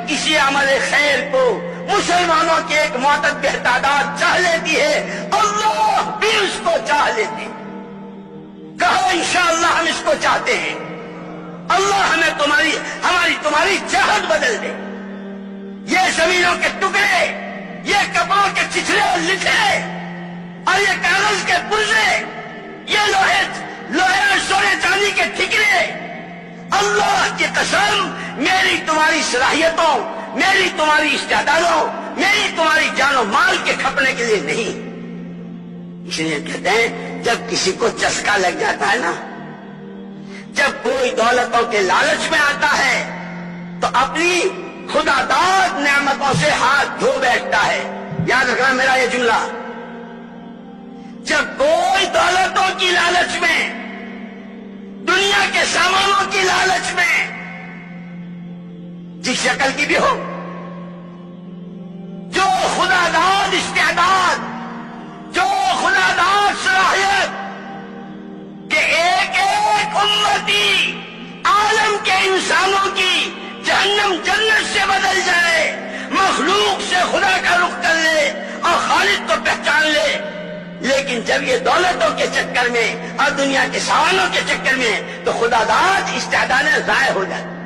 کسی عمل خیر کو مسلمانوں کی ایک معتدل تعداد چاہ لیتی ہے، اللہ بھی اس کو چاہ لیتے ہیں۔ کہو انشاءاللہ ہم اس کو چاہتے ہیں، اللہ ہمیں ہماری تمہاری چاہت بدل دے۔ یہ زمینوں کے ٹکڑے، یہ کپڑوں کے چچھڑے اور لکھے اور یہ کاغذ کے پرزے، یہ لوہے اور سونے چاندی کے ٹھکرے، اللہ کی قسم میری تمہاری صلاحیتوں، میری تمہاری استعدادوں، میری تمہاری جان و مال کے کھپنے کے لیے نہیں۔ اس لیے کہتے ہیں جب کسی کو چسکا لگ جاتا ہے نا، جب کوئی دولتوں کے لالچ میں آتا ہے تو اپنی خدا داد نعمتوں سے ہاتھ دھو بیٹھتا ہے۔ یاد رکھنا میرا یہ جملہ، جب کوئی دولتوں کی لالچ میں، دنیا کے سامانوں کی لالچ میں، جس شکل کی بھی ہو، جو خدا داد استعداد، جو خدا داد صلاحیت کہ ایک ایک امتی عالم کے انسانوں کی جہنم جنت سے بدل جائے، مخلوق سے خدا کا رخ کر لے اور خالق کو پہچان لے، لیکن جب یہ دولتوں کے چکر میں اور دنیا کے سامانوں کے چکر میں تو خدا داد استعداد ضائع ہو جاتی۔